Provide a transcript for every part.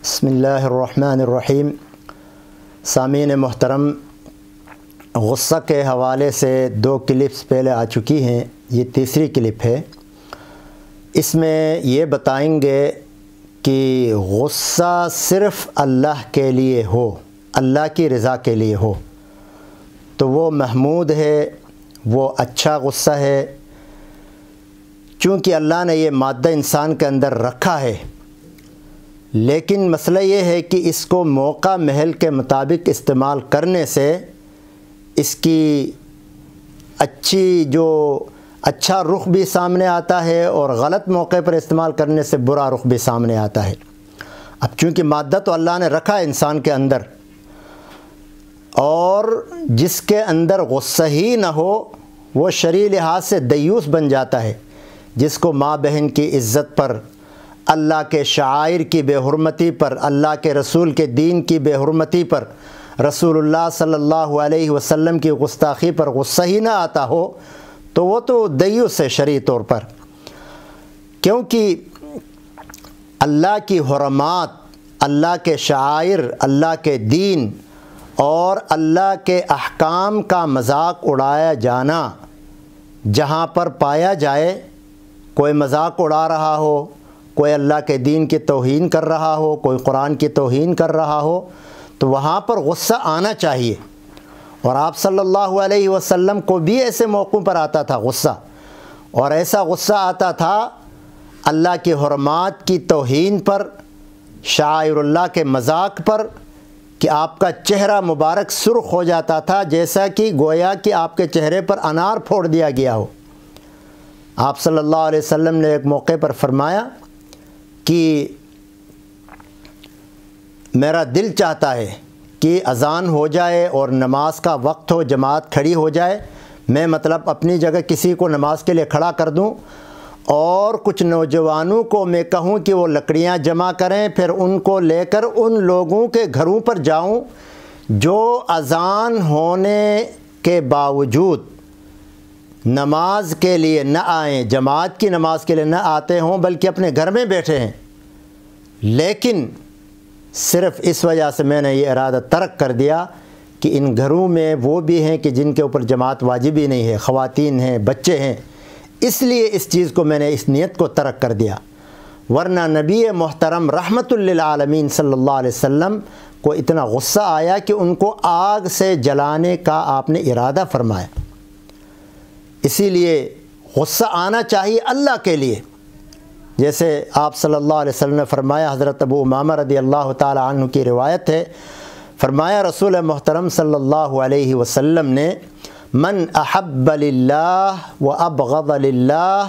بسم اللہ الرحمن الرحیم۔ سامعین محترم، غصہ کے حوالے سے 2 کلپس پہلے آ چکی ہیں، یہ تیسری کلپ ہے۔ اس میں یہ بتائیں گے کہ غصہ صرف اللہ کے لیے ہو، اللہ کی رضا کے لیے ہو تو وہ محمود ہے، وہ اچھا غصہ ہے، چونکہ اللہ نے یہ مادہ انسان کے اندر رکھا ہے۔ لیکن مسئلہ یہ ہے کہ اس کو موقع محل کے مطابق استعمال کرنے سے اس کی اچھا رخ بھی سامنے آتا ہے اور غلط موقع پر استعمال کرنے سے برا رخ بھی سامنے آتا ہے۔ اب چونکہ مادہ تو اللہ نے رکھا ہے انسان کے اندر، اور جس کے اندر غصہ ہی نہ ہو وہ شرعی لحاظ سے دیوس بن جاتا ہے، جس کو ماں بہن کی عزت پر، اللہ کے شعائر کی بے حرمتی پر، اللہ کے رسول کے دین کی بے حرمتی پر، رسول اللہ صلی اللہ علیہ وسلم کی گستاخی پر غصہ ہی نہ آتا ہو تو وہ تو دیوس ہے شرعی طور پر۔ کیونکہ اللہ کی حرمات، اللہ کے شعائر، اللہ کے دین اور اللہ کے احکام کا مذاق اڑایا جانا جہاں پر پایا جائے، کوئی مذاق اڑا رہا ہو، کوئی اللہ کے دین کی توہین کر رہا ہو، کوئی قرآن کی توہین کر رہا ہو، تو وہاں پر غصہ آنا چاہیے۔ اور آپ صلی اللہ علیہ وسلم کو بھی ایسے موقعوں پر آتا تھا غصہ، اور ایسا غصہ آتا تھا اللہ کی حرمات کی توہین پر، شعائر اللہ کے مذاق پر، کہ آپ کا چہرہ مبارک سرخ ہو جاتا تھا، جیسا کہ گویا کہ آپ کے چہرے پر انار پھوڑ دیا گیا ہو۔ آپ صلی اللہ علیہ وسلم نے ایک موقع پر فرمایا کہ میرا دل چاہتا ہے کہ اذان ہو جائے اور نماز کا وقت ہو، جماعت کھڑی ہو جائے، میں اپنی جگہ کسی کو نماز کے لیے کھڑا کر دوں اور کچھ نوجوانوں کو میں کہوں کہ وہ لکڑیاں جمع کریں، پھر ان کو لے کر ان لوگوں کے گھروں پر جاؤں جو اذان ہونے کے باوجود نماز کے لیے نہ آئیں، جماعت کی نماز کے لیے نہ آتے ہوں، بلکہ اپنے گھر میں بیٹھے ہیں، لیکن صرف اس وجہ سے میں نے یہ ارادہ ترک کر دیا کہ ان گھروں میں وہ بھی ہیں کہ جن کے اوپر جماعت واجب ہی نہیں ہے، خواتین ہیں، بچے ہیں، اس لیے اس چیز کو میں نے اس نیت کو ترک کر دیا۔ ورنہ نبی محترم رحمت للعالمین صلی اللہ علیہ وسلم کو اتنا غصہ آیا کہ ان کو آگ سے جلانے کا آپ نے ارادہ فرمایا۔ اسی لیے غصہ آنا چاہیے اللہ کے لیے، جیسے آپ صلی اللہ علیہ وسلم نے فرمایا، حضرت ابو امامہ رضی اللہ تعالی عنہ کی روایت ہے، فرمایا رسول محترم صلی اللہ علیہ وسلم نے، من احب للہ وابغض للہ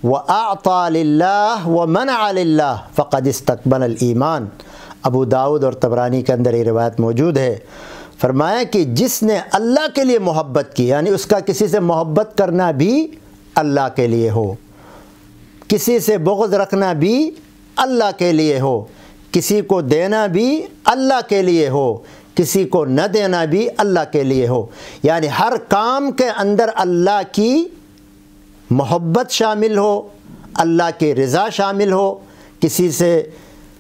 واعطى للہ ومنع للہ فقد استقبل الایمان۔ ابو داؤد اور طبرانی کے اندر یہ روایت موجود ہے۔ فرمایا کہ جس نے اللہ کے لیے محبت کی، یعنی اس کا کسی سے محبت کرنا بھی اللہ کے لیے ہو، کسی سے بغض رکھنا بھی اللہ کے لیے ہو، کسی کو دینا بھی اللہ کے لیے ہو، کسی کو نہ دینا بھی اللہ کے لیے ہو، یعنی ہر کام کے اندر اللہ کی محبت شامل ہو، اللہ کی رضا شامل ہو۔ کسی سے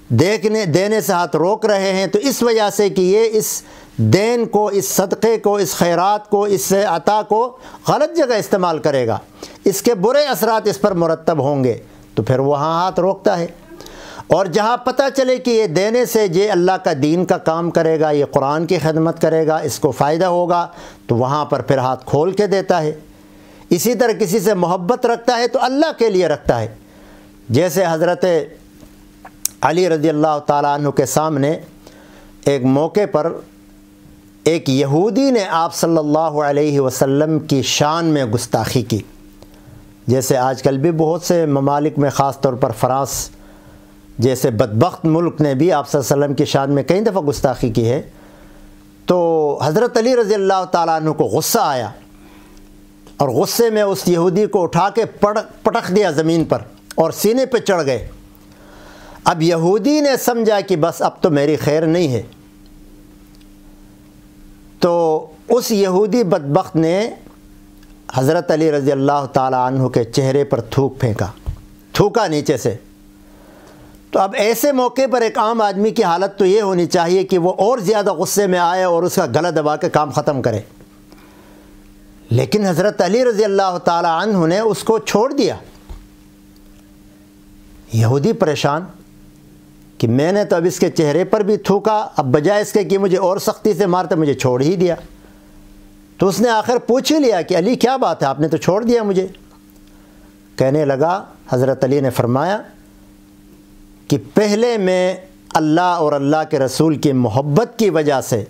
دینے سے ہاتھ روک رہے ہیں تو اس وجہ سے کہ یہ اس دین کو، اس صدقے کو، اس خیرات کو، اس عطا کو غلط جگہ استعمال کرے گا، اس کے برے اثرات اس پر مرتب ہوں گے، تو پھر وہاں ہاتھ روکتا ہے۔ اور جہاں پتہ چلے کہ یہ دینے سے یہ اللہ کا دین کا کام کرے گا، یہ قرآن کی خدمت کرے گا، اس کو فائدہ ہوگا، تو وہاں پر پھر ہاتھ کھول کے دیتا ہے۔ اسی طرح کسی سے محبت رکھتا ہے تو اللہ کے لیے رکھتا ہے۔ جیسے حضرت علی رضی اللہ تعالیٰ عنہ کے سامنے ایک موقع پر ایک یہودی نے آپ صلی اللہ علیہ وسلم کی شان میں گستاخی کی، جیسے آج کل بھی بہت سے ممالک میں، خاص طور پر فرانس جیسے بدبخت ملک نے بھی آپ صلی اللہ علیہ وسلم کی شان میں کئی دفعہ گستاخی کی ہے۔ تو حضرت علی رضی اللہ تعالیٰ عنہ کو غصہ آیا اور غصے میں اس یہودی کو اٹھا کے پٹخ دیا زمین پر اور سینے پہ چڑھ گئے۔ اب یہودی نے سمجھا کہ بس اب تو میری خیر نہیں ہے، تو اس یہودی بدبخت نے حضرت علی رضی اللہ تعالی عنہ کے چہرے پر تھوکا نیچے سے، تو اب ایسے موقع پر ایک عام آدمی کی حالت تو یہ ہونی چاہیے کہ وہ اور زیادہ غصے میں آئے اور اس کا گلا دبا کے کام ختم کرے، لیکن حضرت علی رضی اللہ تعالی عنہ نے اس کو چھوڑ دیا۔ یہودی پریشان کہ میں نے تو اب اس کے چہرے پر بھی تھوکا، اب بجائے اس کے کہ مجھے اور سختی سے مارتے مجھے چھوڑ ہی دیا۔ تو اس نے آخر پوچھ ہی لیا کہ علی کیا بات ہے، آپ نے تو چھوڑ دیا مجھے۔ کہنے لگا، حضرت علی نے فرمایا کہ پہلے میں اللہ اور اللہ کے رسول کی محبت کی وجہ سے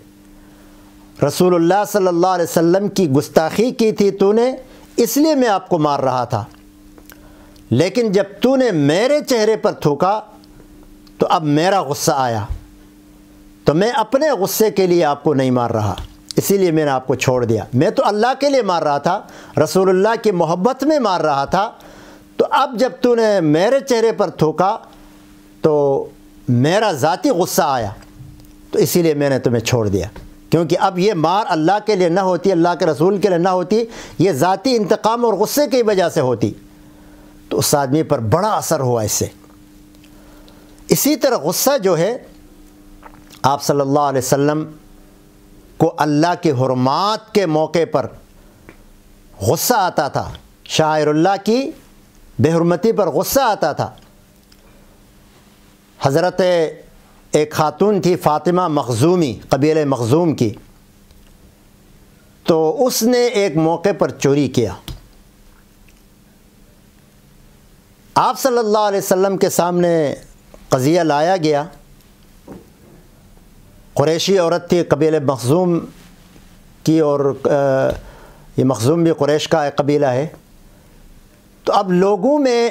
رسول اللہ صلی اللہ علیہ وسلم کی گستاخی کی تھی تو نے، اس لیے میں آپ کو مار رہا تھا، لیکن جب تو نے میرے چہرے پر تھوکا تو اب میرا غصہ آیا، تو میں اپنے غصے کے لیے آپ کو نہیں مار رہا، اسی لیے میں نے آپ کو چھوڑ دیا۔ میں تو اللہ کے لیے مار رہا تھا، رسول اللہ کی محبت میں مار رہا تھا، تو اب جب تو نے میرے چہرے پر تھوکا تو میرا ذاتی غصہ آیا، تو اسی لیے میں نے تمہیں چھوڑ دیا، کیونکہ اب یہ مار اللہ کے لیے نہ ہوتی، اللہ کے رسول کے لیے نہ ہوتی، یہ ذاتی انتقام اور غصے کی وجہ سے ہوتی، تو اس آدمی پر بڑا اثر ہوا اس سے۔ اسی طرح غصہ جو ہے، آپ صلی اللہ علیہ وسلم کو اللہ کے حرمات کے موقع پر غصہ آتا تھا، شاعر اللہ کی بے حرمتی پر غصہ آتا تھا۔ حضرت ایک خاتون تھی فاطمہ مخزومی، قبیلہ مخزوم کی، تو اس نے ایک موقع پر چوری کیا۔ آپ صلی اللہ علیہ وسلم کے سامنے قضیہ لایا گیا۔ قریشی عورت تھی، قبیلہ مخزوم کی، اور یہ مخزوم بھی قریش کا ایک قبیلہ ہے۔ تو اب لوگوں میں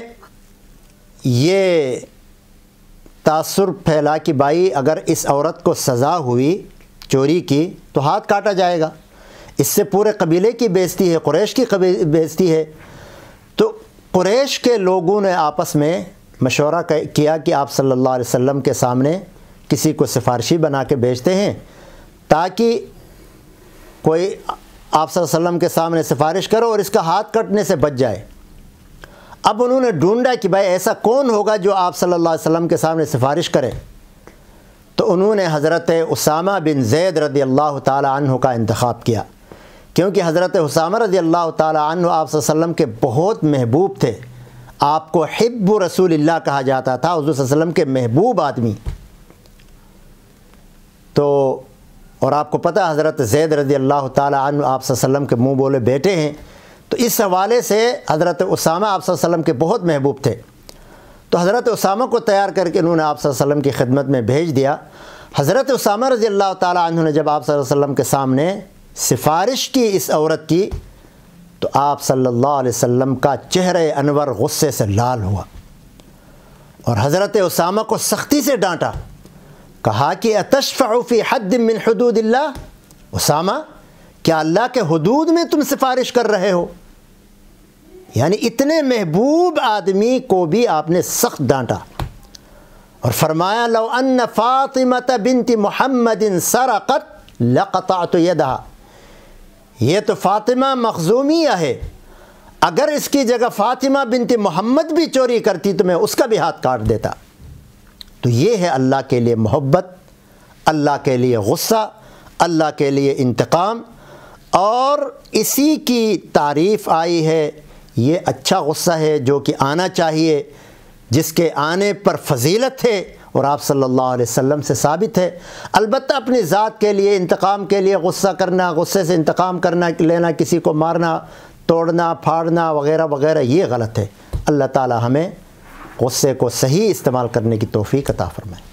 یہ تاثر پھیلا کہ بھائی اگر اس عورت کو سزا ہوئی چوری کی تو ہاتھ کاٹا جائے گا، اس سے پورے قبیلے کی بےعزتی ہے، قریش کی بےعزتی ہے۔ تو قریش کے لوگوں نے آپس میں مشورہ کیا کہ آپ صلی اللہ علیہ وسلم کے سامنے کسی کو سفارشی بنا کے بھیجتے ہیں تاکہ کوئی آپ صلی اللہ علیہ وسلم کے سامنے سفارش کرو اور اس کا ہاتھ کٹنے سے بچ جائے۔ اب انہوں نے ڈھونڈا کہ بھائی ایسا کون ہوگا جو آپ صلی اللہ علیہ وسلم کے سامنے سفارش کرے، تو انہوں نے حضرت اسامہ بن زید رضی اللہ تعالی عنہ کا انتخاب کیا، کیونکہ حضرت اسامہ رضی اللہ تعالی عنہ آپ صلی اللہ علیہ وسلم کے بہت محبوب تھے، آپ کو حب رسول اللہ کہا جاتا تھا، حضور صلی اللہ علیہ وسلم کے محبوب آدمی۔ تو اور آپ کو پتہ حضرت زید رضی اللہ تعالی عنہ آپ صلی اللہ علیہ وسلم کے منہ بولے بیٹے ہیں، تو اس حوالے سے حضرت اسامہ آپ صلی اللہ علیہ وسلم کے بہت محبوب تھے۔ تو حضرت اسامہ کو تیار کر کے انہوں نے آپ صلی اللہ علیہ وسلم کی خدمت میں بھیج دیا۔ حضرت اسامہ رضی اللہ تعالی عنہ نے جب آپ صلی اللہ علیہ وسلم کے سامنے سفارش کی اس عورت کی، تو آپ صلی اللہ علیہ وسلم کا چہرہ انور غصے سے لال ہوا، اور حضرت اسامہ کو سختی سے ڈانٹا، کہا کہ اتشفع فی حد من حدود اللہ، اسامہ کیا اللہ کے حدود میں تم سفارش کر رہے ہو؟ یعنی اتنے محبوب آدمی کو بھی آپ نے سخت ڈانٹا، اور فرمایا لو ان فاطمہ بنت محمد سرقت لقطعت یدہا، یہ تو فاطمہ مخزومیہ ہے، اگر اس کی جگہ فاطمہ بنت محمد بھی چوری کرتی تو میں اس کا بھی ہاتھ کاٹ دیتا۔ تو یہ ہے اللہ کے لیے محبت، اللہ کے لیے غصہ، اللہ کے لیے انتقام، اور اسی کی تعریف آئی ہے۔ یہ اچھا غصہ ہے جو کہ آنا چاہیے، جس کے آنے پر فضیلت ہے، اور آپ صلی اللہ علیہ وسلم سے ثابت ہے۔ البتہ اپنی ذات کے لیے انتقام کے لیے غصہ کرنا، غصے سے انتقام کرنا، لینا، کسی کو مارنا، توڑنا، پھاڑنا وغیرہ وغیرہ، یہ غلط ہے۔ اللہ تعالی ہمیں غصے کو صحیح استعمال کرنے کی توفیق عطا فرمائے۔